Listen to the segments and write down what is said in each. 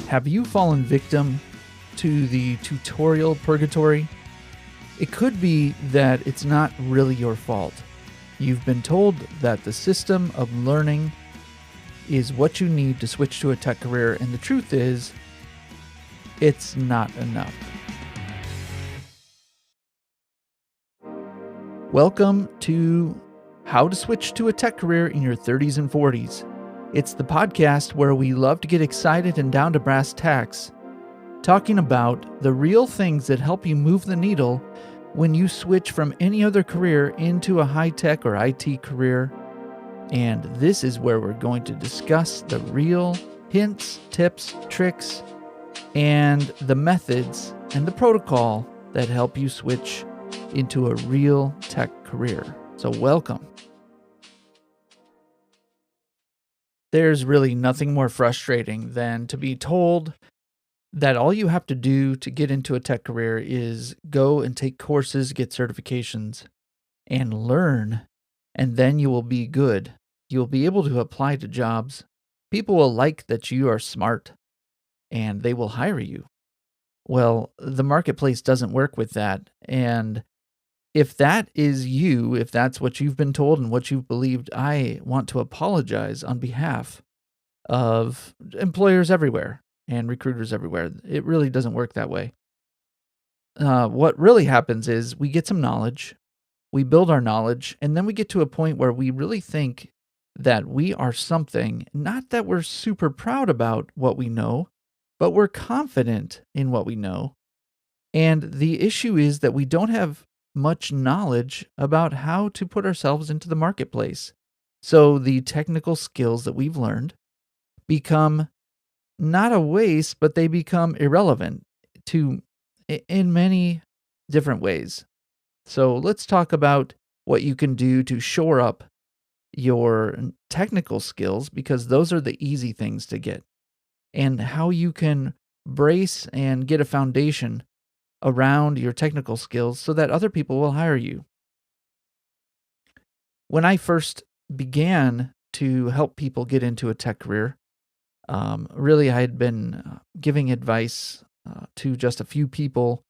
Have you fallen victim to the tutorial purgatory? It could be that it's not really your fault. You've been told that the system of learning is what you need to switch to a tech career, and the truth is, it's not enough. Welcome to How to Switch to a Tech Career in Your 30s and 40s. It's the podcast where we love to get excited and down to brass tacks, talking about the real things that help you move the needle when you switch from any other career into a high-tech or IT career. And this is where we're going to discuss the real hints, tips, tricks, and the methods and the protocol that help you switch into a real tech career. So welcome. There's really nothing more frustrating than to be told that all you have to do to get into a tech career is go and take courses, get certifications, and learn, and then you will be good. You'll be able to apply to jobs. People will like that you are smart, and they will hire you. Well, the marketplace doesn't work with that, and if that is you, if that's what you've been told and what you've believed, I want to apologize on behalf of employers everywhere and recruiters everywhere. It really doesn't work that way. What really happens is we get some knowledge, we build our knowledge, and then we get to a point where we really think that we are something, not that we're super proud about what we know, but we're confident in what we know. And the issue is that we don't have much knowledge about how to put ourselves into the marketplace. So the technical skills that we've learned become not a waste, but they become irrelevant in many different ways. So let's talk about what you can do to shore up your technical skills, because those are the easy things to get, and how you can brace and get a foundation around your technical skills so that other people will hire you. When I first began to help people get into a tech career, really I had been giving advice to just a few people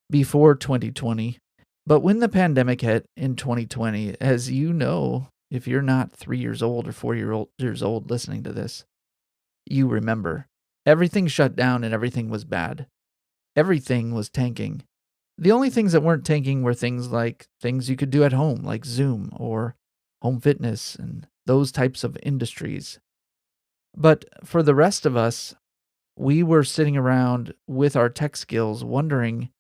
before 2020. But when the pandemic hit in 2020, as you know, if you're not 3 years old or 4 years old listening to this, you remember everything shut down and everything was bad. Everything was tanking. The only things that weren't tanking were things like things you could do at home, like Zoom or home fitness and those types of industries. But for the rest of us, we were sitting around with our tech skills wondering,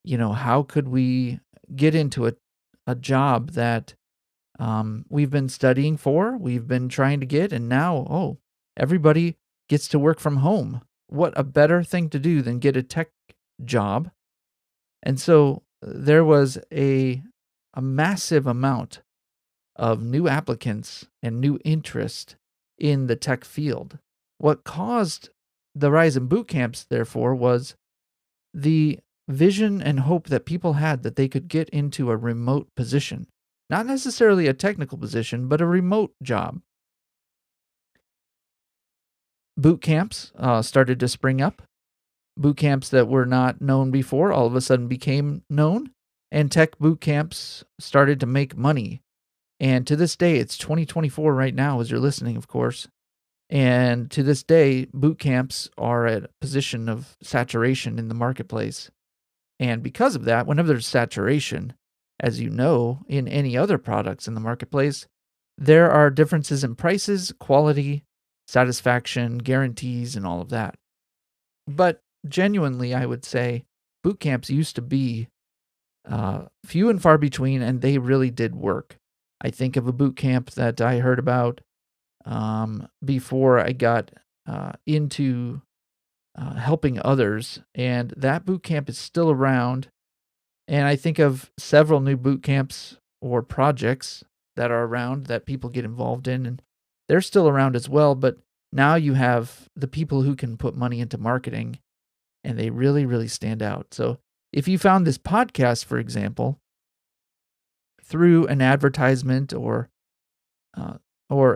how could we get into a job that we've been studying for, we've been trying to get, and now, everybody gets to work from home. What a better thing to do than get a tech job. And so there was a massive amount of new applicants and new interest in the tech field. What caused the rise in boot camps, therefore, was the vision and hope that people had that they could get into a remote position. Not necessarily a technical position, but a remote job. Boot camps started to spring up. Boot camps that were not known before all of a sudden became known, and tech boot camps started to make money. And to this day, it's 2024 right now as you're listening, of course. And to this day, boot camps are at a position of saturation in the marketplace. And because of that, whenever there's saturation, as you know, in any other products in the marketplace, there are differences in prices, quality, satisfaction, guarantees, and all of that. But genuinely, I would say boot camps used to be few and far between, and they really did work. I think of a boot camp that I heard about before I got into helping others, and that boot camp is still around. And I think of several new boot camps or projects that are around that people get involved in, and they're still around as well. But now you have the people who can put money into marketing, and they really, really stand out. So if you found this podcast, for example, through an advertisement or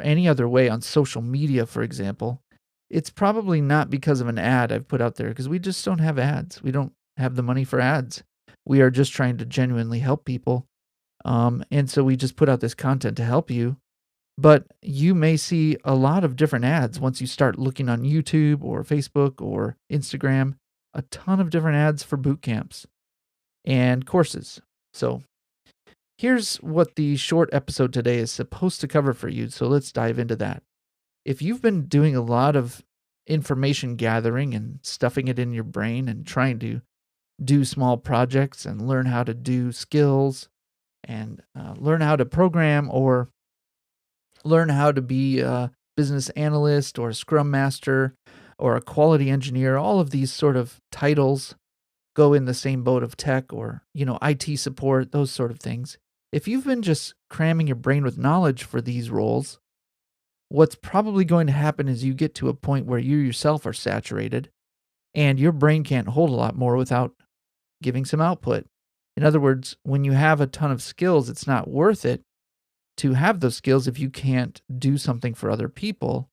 any other way on social media, for example, it's probably not because of an ad I've put out there, because we just don't have ads. We don't have the money for ads. We are just trying to genuinely help people. And so we just put out this content to help you. But you may see a lot of different ads once you start looking on YouTube or Facebook or Instagram, a ton of different ads for boot camps and courses. So here's what the short episode today is supposed to cover for you. So let's dive into that. If you've been doing a lot of information gathering and stuffing it in your brain and trying to do small projects and learn how to do skills and learn how to program or learn how to be a business analyst or a scrum master or a quality engineer, all of these sort of titles go in the same boat of tech or, IT support, those sort of things. If you've been just cramming your brain with knowledge for these roles, what's probably going to happen is you get to a point where you yourself are saturated and your brain can't hold a lot more without giving some output. In other words, when you have a ton of skills, it's not worth it to have those skills if you can't do something for other people.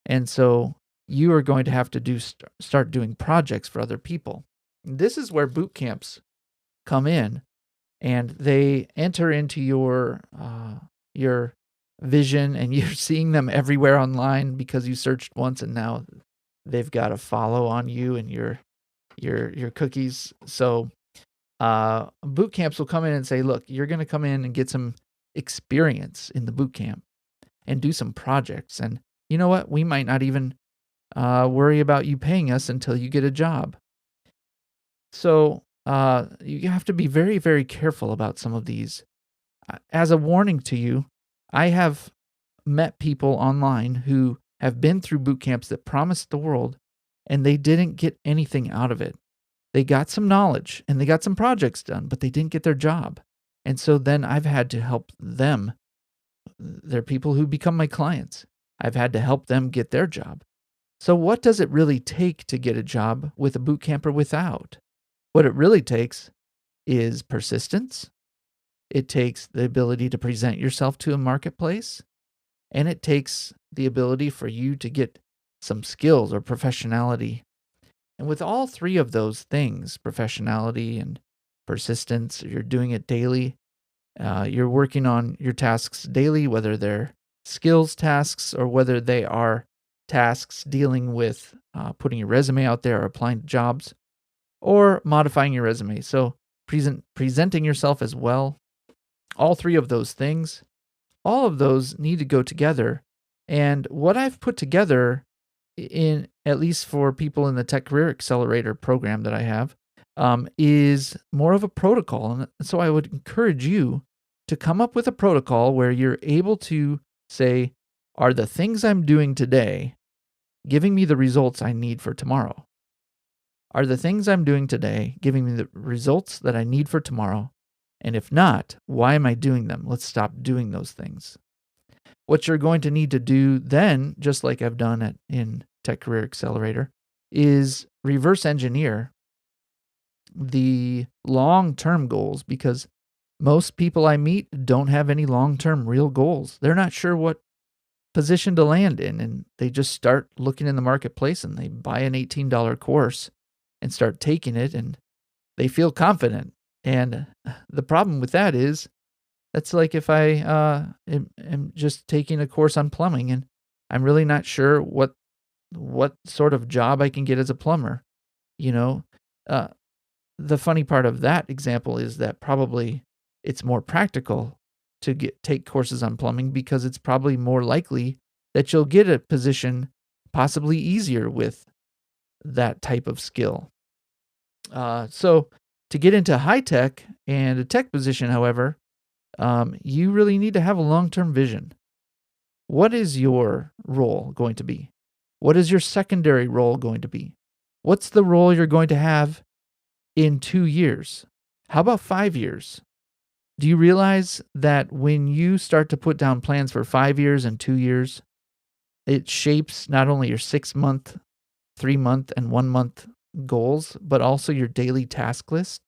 And so you are going to have to start doing projects for other people. This is where boot camps come in, and they enter into your vision, and you're seeing them everywhere online because you searched once, and now they've got a follow on you and your cookies. So boot camps will come in and say, look, you're going to come in and get some experience in the boot camp and do some projects. And you know what? We might not even worry about you paying us until you get a job. So you have to be very, very careful about some of these. As a warning to you, I have met people online who have been through boot camps that promised the world, and they didn't get anything out of it. They got some knowledge and they got some projects done, but they didn't get their job. And so then I've had to help them. They're people who become my clients. I've had to help them get their job. So what does it really take to get a job with a boot camp or without? What it really takes is persistence. It takes the ability to present yourself to a marketplace. And it takes the ability for you to get some skills or professionality. And with all three of those things, professionality and persistence, you're doing it daily. You're working on your tasks daily, whether they're skills tasks or whether they are tasks dealing with putting your resume out there or applying to jobs or modifying your resume. So presenting yourself as well. All three of those things, all of those need to go together. And what I've put together, in at least for people in the Tech Career Accelerator program that I have, is more of a protocol. And so I would encourage you to come up with a protocol where you're able to say, are the things I'm doing today giving me the results I need for tomorrow? Are the things I'm doing today giving me the results that I need for tomorrow? And if not, why am I doing them? Let's stop doing those things. What you're going to need to do then, just like I've done in Tech Career Accelerator, is reverse engineer the long-term goals, because most people I meet don't have any long-term real goals. They're not sure what position to land in, and they just start looking in the marketplace and they buy an $18 course and start taking it, and they feel confident. And the problem with that is, that's like if I am just taking a course on plumbing and I'm really not sure what sort of job I can get as a plumber. The funny part of that example is that probably it's more practical to take courses on plumbing because it's probably more likely that you'll get a position possibly easier with that type of skill. So to get into high tech and a tech position, however, you really need to have a long-term vision. What is your role going to be? What is your secondary role going to be? What's the role you're going to have in 2 years? How about 5 years? Do you realize that when you start to put down plans for 5 years and 2 years, it shapes not only your 6-month, 3-month, and 1-month goals, but also your daily task list?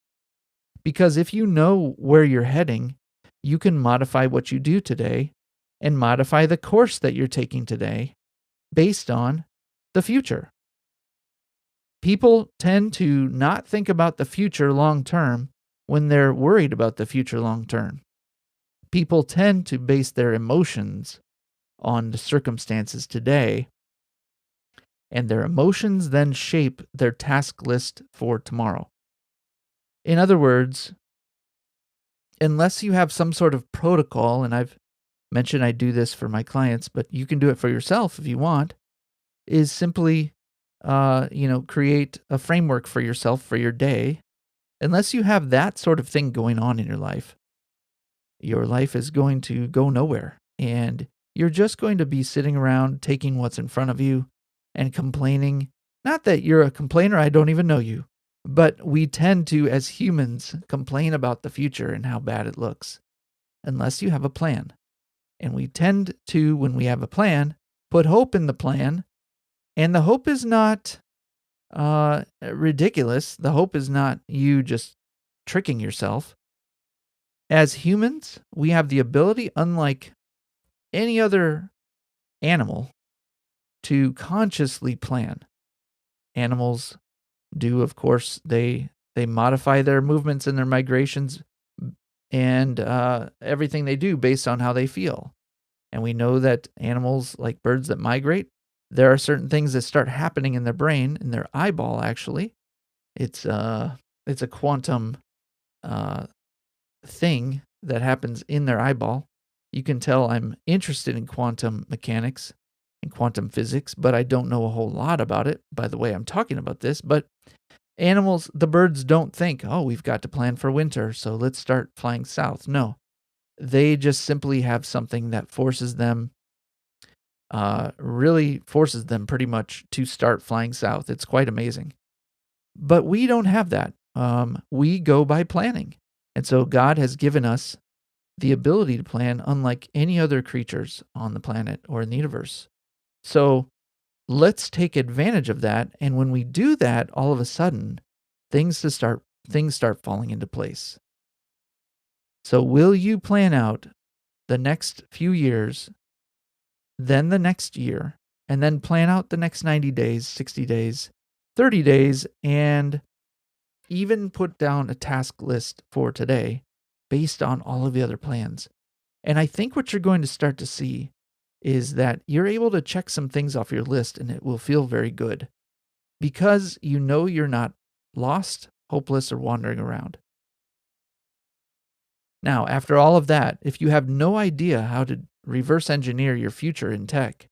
Because if you know where you're heading, you can modify what you do today and modify the course that you're taking today based on the future. People tend to not think about the future long term when they're worried about the future long term. People tend to base their emotions on the circumstances today, and their emotions then shape their task list for tomorrow. In other words, unless you have some sort of protocol, and I've mentioned I do this for my clients, but you can do it for yourself if you want, is simply, create a framework for yourself for your day. Unless you have that sort of thing going on in your life is going to go nowhere. And you're just going to be sitting around taking what's in front of you and complaining. Not that you're a complainer, I don't even know you. But we tend to, as humans, complain about the future and how bad it looks, unless you have a plan. And we tend to, when we have a plan, put hope in the plan. And the hope is not ridiculous. The hope is not you just tricking yourself. As humans, we have the ability, unlike any other animal, to consciously plan. Animals do, of course, they modify their movements and their migrations and everything they do based on how they feel. And we know that animals, like birds that migrate, there are certain things that start happening in their brain, in their eyeball, actually. It's a quantum thing that happens in their eyeball. You can tell I'm interested in quantum mechanics and quantum physics, but I don't know a whole lot about it by the way I'm talking about this. But animals, the birds don't think, oh, we've got to plan for winter, so let's start flying south. No, they just simply have something that forces them, really forces them pretty much to start flying south. It's quite amazing. But we don't have that. We go by planning. And so God has given us the ability to plan unlike any other creatures on the planet or in the universe. So let's take advantage of that. And when we do that, all of a sudden, things start falling into place. So will you plan out the next few years, then the next year, and then plan out the next 90 days, 60 days, 30 days, and even put down a task list for today based on all of the other plans? And I think what you're going to start to see is that you're able to check some things off your list and it will feel very good because you know you're not lost, hopeless, or wandering around. Now, after all of that, if you have no idea how to reverse engineer your future in tech,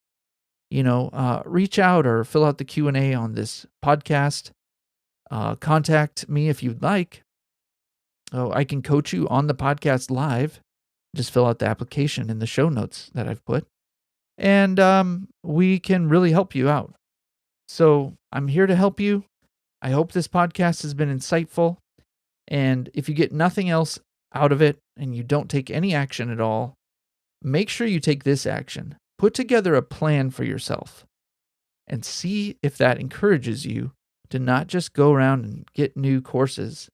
reach out or fill out the Q&A on this podcast. Contact me if you'd like. I can coach you on the podcast live. Just fill out the application in the show notes that I've put. And we can really help you out. So I'm here to help you. I hope this podcast has been insightful. And if you get nothing else out of it and you don't take any action at all, make sure you take this action. Put together a plan for yourself and see if that encourages you to not just go around and get new courses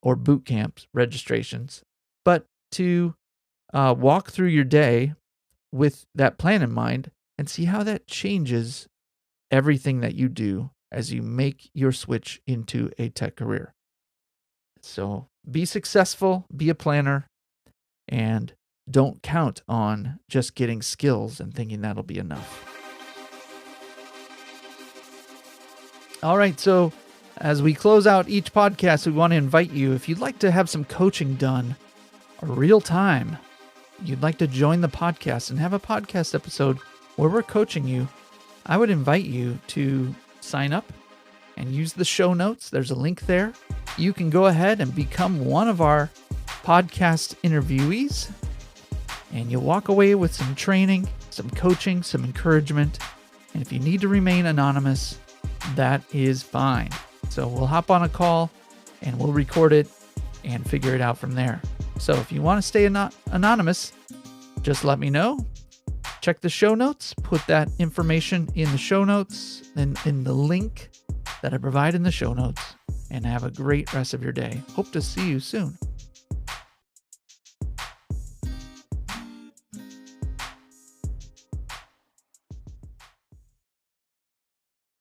or boot camps registrations, but to walk through your day with that plan in mind and see how that changes everything that you do as you make your switch into a tech career. So be successful, be a planner, and don't count on just getting skills and thinking that'll be enough. All right, so as we close out each podcast, we want to invite you, if you'd like to have some coaching done real time, you'd like to join the podcast and have a podcast episode where we're coaching you, I would invite you to sign up and use the show notes. There's a link there. You can go ahead and become one of our podcast interviewees, and you'll walk away with some training, some coaching, some encouragement. And if you need to remain anonymous, that is fine. So we'll hop on a call and we'll record it and figure it out from there. So if you want to stay anonymous, just let me know. Check the show notes, put that information in the show notes and in the link that I provide in the show notes, and have a great rest of your day. Hope to see you soon.